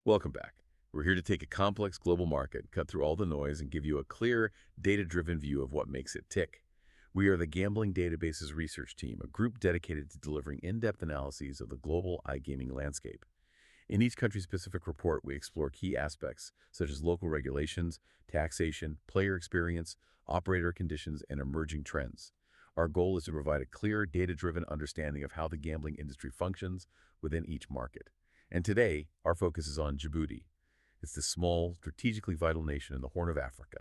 Welcome back. We're here to take a complex global market, cut through all the noise, and give you a clear, data-driven view of what makes it tick. We are the Gambling Databases Research Team, a group dedicated to delivering in-depth analyses of the global iGaming landscape. In each country-specific report, we explore key aspects, such as local regulations, taxation, player experience, operator conditions, and emerging trends. Our goal is to provide a clear, data-driven understanding of how the gambling industry functions within each market. And today, our focus is on Djibouti. It's this small, strategically vital nation in the Horn of Africa.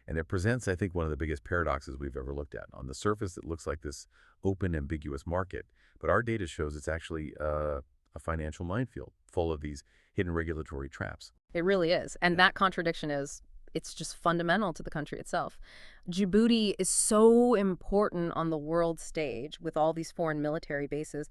And it presents, I think, one of the biggest paradoxes we've ever looked at. On the surface, it looks like this open, ambiguous market, but our data shows it's actually a financial minefield full of these hidden regulatory traps. It really is. And that contradiction it's just fundamental to the country itself. Djibouti is so important on the world stage with all these foreign military bases.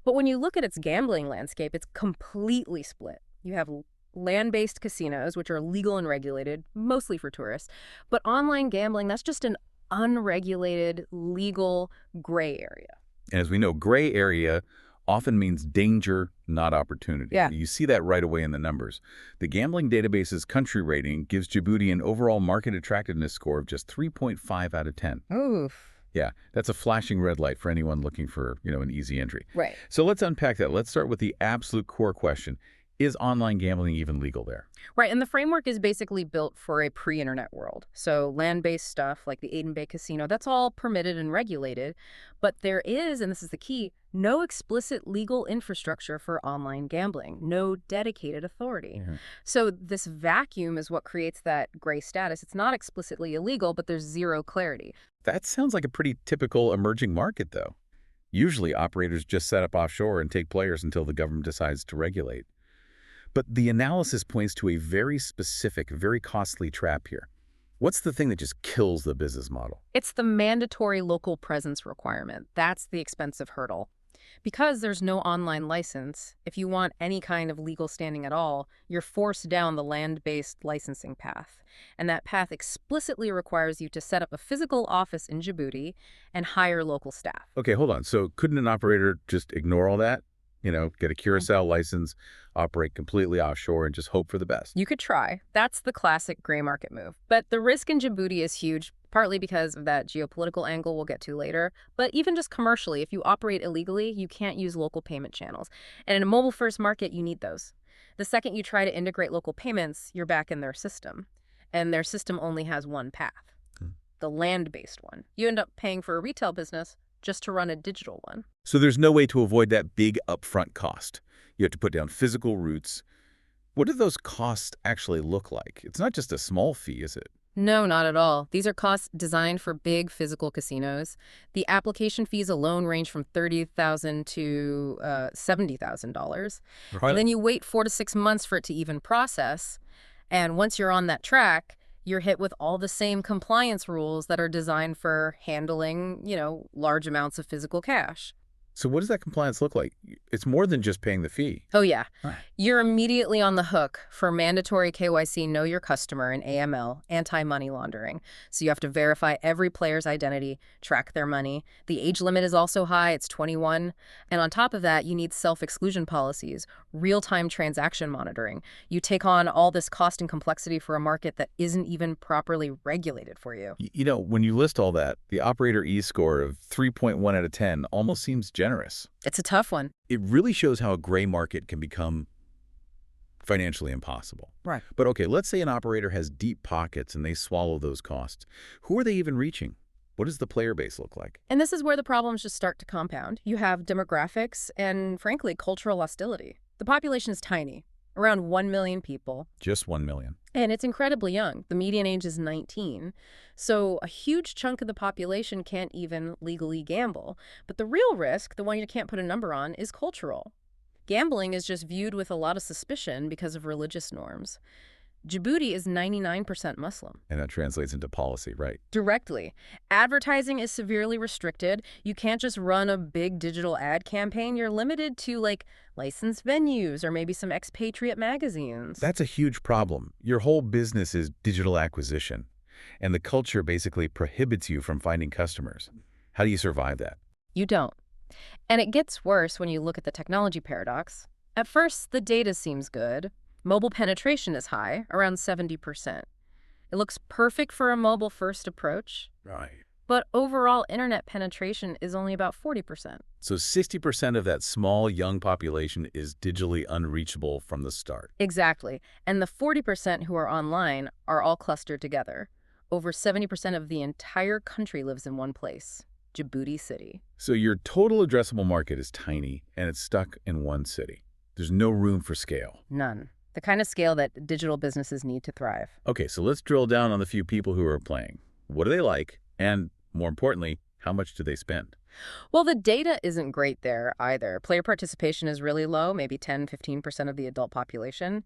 But when you look at its gambling landscape, it's completely split. You have land-based casinos, which are legal and regulated, mostly for tourists. But online gambling, that's just an unregulated, legal gray area. And as we know, gray area often means danger, not opportunity. Yeah. You see that right away in the numbers. The Gambling Database's country rating gives Djibouti an overall market attractiveness score of just 3.5 out of 10. Oof. Yeah, that's a flashing red light for anyone looking for, an easy entry. Right. So let's unpack that. Let's start with the absolute core question. Is online gambling even legal there? Right, and the framework is basically built for a pre-internet world. So land-based stuff like the Aden Bay Casino, that's all permitted and regulated. But there is, and this is the key, no explicit legal infrastructure for online gambling, no dedicated authority. Yeah. So this vacuum is what creates that gray status. It's not explicitly illegal, but there's zero clarity. That sounds like a pretty typical emerging market, though. Usually, operators just set up offshore and take players until the government decides to regulate. But the analysis points to a very specific, very costly trap here. What's the thing that just kills the business model? It's the mandatory local presence requirement. That's the expensive hurdle. Because there's no online license, if you want any kind of legal standing at all, you're forced down the land-based licensing path. And that path explicitly requires you to set up a physical office in Djibouti and hire local staff. Okay, hold on. So couldn't an operator just ignore all that? Get a Curacao license, operate completely offshore, and just hope for the best. You could try. That's the classic gray market move. But the risk in Djibouti is huge, partly because of that geopolitical angle we'll get to later. But even just commercially, if you operate illegally, you can't use local payment channels. And in a mobile-first market, you need those. The second you try to integrate local payments, you're back in their system. And their system only has one path, the land-based one. You end up paying for a retail business just to run a digital one. So there's no way to avoid that big upfront cost. You have to put down physical routes. What do those costs actually look like? It's not just a small fee, is it? No, not at all. These are costs designed for big physical casinos. The application fees alone range from $30,000 to $70,000. Right. And then you wait 4 to 6 months for it to even process. And once you're on that track, you're hit with all the same compliance rules that are designed for handling, large amounts of physical cash. So what does that compliance look like? It's more than just paying the fee. Oh, yeah. Right. You're immediately on the hook for mandatory KYC, Know Your Customer, and AML, anti-money laundering. So you have to verify every player's identity, track their money. The age limit is also high. It's 21. And on top of that, you need self-exclusion policies, real-time transaction monitoring. You take on all this cost and complexity for a market that isn't even properly regulated for you. When you list all that, the operator E-score of 3.1 out of 10 almost seems generous. It's a tough one. It really shows how a gray market can become financially impossible. Right. But okay, let's say an operator has deep pockets and they swallow those costs. Who are they even reaching? What does the player base look like? And this is where the problems just start to compound. You have demographics and, frankly, cultural hostility. The population is tiny, around 1 million people. Just 1 million. And it's incredibly young. The median age is 19. So a huge chunk of the population can't even legally gamble. But the real risk, the one you can't put a number on, is cultural. Gambling is just viewed with a lot of suspicion because of religious norms. Djibouti is 99% Muslim. And that translates into policy, right? Directly. Advertising is severely restricted. You can't just run a big digital ad campaign. You're limited to, licensed venues or maybe some expatriate magazines. That's a huge problem. Your whole business is digital acquisition, and the culture basically prohibits you from finding customers. How do you survive that? You don't. And it gets worse when you look at the technology paradox. At first, the data seems good. Mobile penetration is high, around 70%. It looks perfect for a mobile-first approach, Right. but overall internet penetration is only about 40%. So 60% of that small, young population is digitally unreachable from the start. Exactly. And the 40% who are online are all clustered together. Over 70% of the entire country lives in one place, Djibouti City. So your total addressable market is tiny, and it's stuck in one city. There's no room for scale. None. The kind of scale that digital businesses need to thrive. Okay, so let's drill down on the few people who are playing. What do they like? And more importantly, how much do they spend? Well, the data isn't great there either. Player participation is really low, maybe 10–15% of the adult population.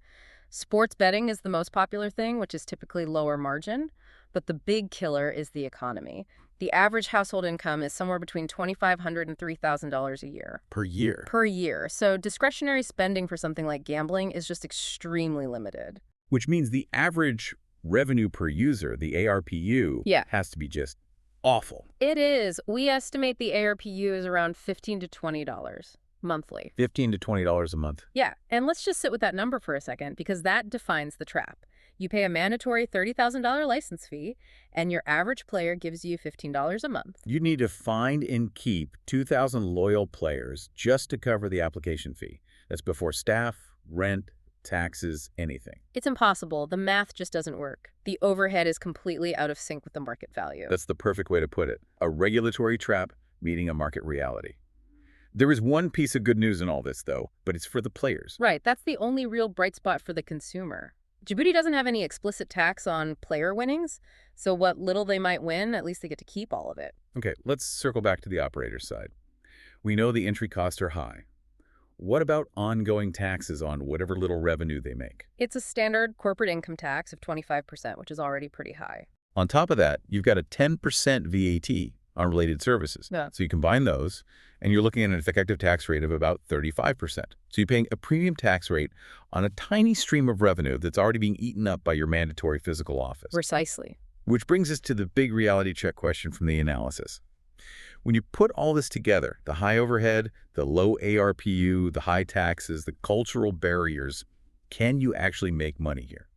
Sports betting is the most popular thing, which is typically lower margin. But the big killer is the economy. The average household income is somewhere between $2,500 and $3,000 a year. Per year. Per year. So discretionary spending for something like gambling is just extremely limited. Which means the average revenue per user, the ARPU, Yeah. has to be just awful. It is. We estimate the ARPU is around $15 to $20 monthly. $15 to $20 a month. Yeah, and let's just sit with that number for a second because that defines the trap. You pay a mandatory $30,000 license fee, and your average player gives you $15 a month. You need to find and keep 2,000 loyal players just to cover the application fee. That's before staff, rent, taxes, anything. It's impossible. The math just doesn't work. The overhead is completely out of sync with the market value. That's the perfect way to put it. A regulatory trap meeting a market reality. There is one piece of good news in all this, though, but it's for the players. Right, that's the only real bright spot for the consumer. Djibouti doesn't have any explicit tax on player winnings, so what little they might win, at least they get to keep all of it. Okay, let's circle back to the operator's side. We know the entry costs are high. What about ongoing taxes on whatever little revenue they make? It's a standard corporate income tax of 25%, which is already pretty high. On top of that, you've got a 10% VAT on related services. Yeah. So you combine those, and you're looking at an effective tax rate of about 35%. So you're paying a premium tax rate on a tiny stream of revenue that's already being eaten up by your mandatory physical office. Precisely. Which brings us to the big reality check question from the analysis. When you put all this together, the high overhead, the low ARPU, the high taxes, the cultural barriers, can you actually make money here?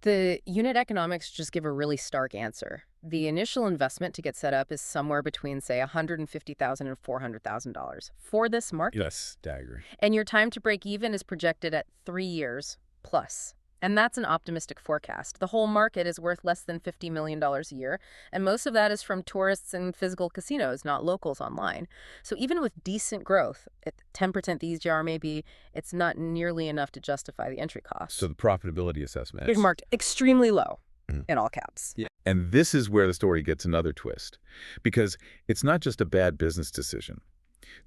The unit economics just give a really stark answer. The initial investment to get set up is somewhere between, say, $150,000 and $400,000 for this market. That's staggering. And your time to break even is projected at 3 years plus. And that's an optimistic forecast. The whole market is worth less than $50 million a year, and most of that is from tourists and physical casinos, not locals online. So even with decent growth, at 10% these GR maybe, it's not nearly enough to justify the entry cost. So the profitability assessment It's marked extremely low in all caps. Yeah. And this is where the story gets another twist, because it's not just a bad business decision.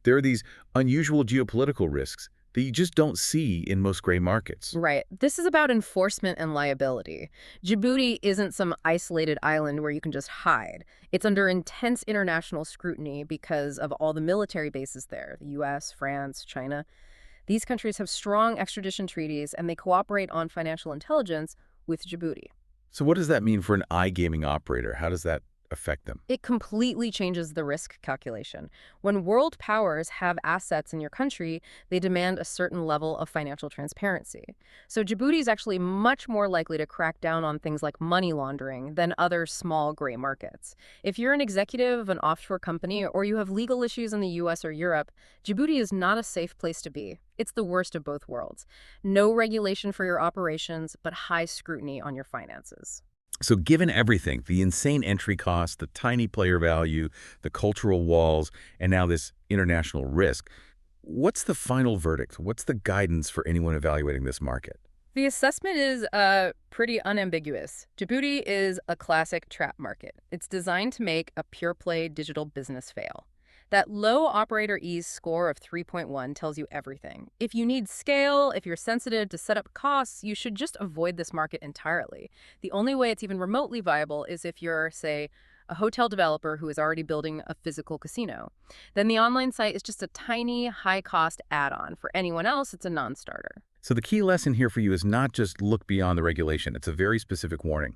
There are these unusual geopolitical risks that you just don't see in most gray markets. Right. This is about enforcement and liability. Djibouti isn't some isolated island where you can just hide. It's under intense international scrutiny because of all the military bases there, the US, France, China. These countries have strong extradition treaties, and they cooperate on financial intelligence with Djibouti. So what does that mean for an iGaming operator? How does that affect them? It completely changes the risk calculation. When world powers have assets in your country, they demand a certain level of financial transparency. So Djibouti is actually much more likely to crack down on things like money laundering than other small gray markets. If you're an executive of an offshore company or you have legal issues in the US or Europe, Djibouti is not a safe place to be. It's the worst of both worlds. No regulation for your operations, but high scrutiny on your finances. So given everything, the insane entry cost, the tiny player value, the cultural walls, and now this international risk, what's the final verdict? What's the guidance for anyone evaluating this market? The assessment is pretty unambiguous. Djibouti is a classic trap market. It's designed to make a pure-play digital business fail. That low operator ease score of 3.1 tells you everything. If you need scale, if you're sensitive to setup costs, you should just avoid this market entirely. The only way it's even remotely viable is if you're, say, a hotel developer who is already building a physical casino. Then the online site is just a tiny, high-cost add-on. For anyone else, it's a non-starter. So the key lesson here for you is not just look beyond the regulation. It's a very specific warning.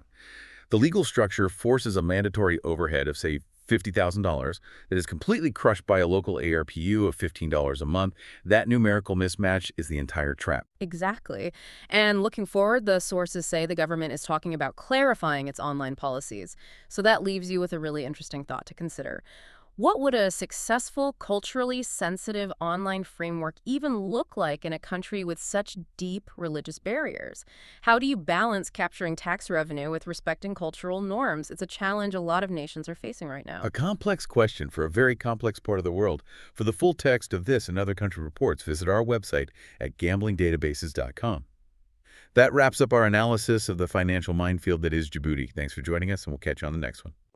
The legal structure forces a mandatory overhead of, say, $50,000, that is completely crushed by a local ARPU of $15 a month, that numerical mismatch is the entire trap. Exactly. And looking forward, the sources say the government is talking about clarifying its online policies. So that leaves you with a really interesting thought to consider. What would a successful, culturally sensitive online framework even look like in a country with such deep religious barriers? How do you balance capturing tax revenue with respecting cultural norms? It's a challenge a lot of nations are facing right now. A complex question for a very complex part of the world. For the full text of this and other country reports, visit our website at gamblingdatabases.com. That wraps up our analysis of the financial minefield that is Djibouti. Thanks for joining us, and we'll catch you on the next one.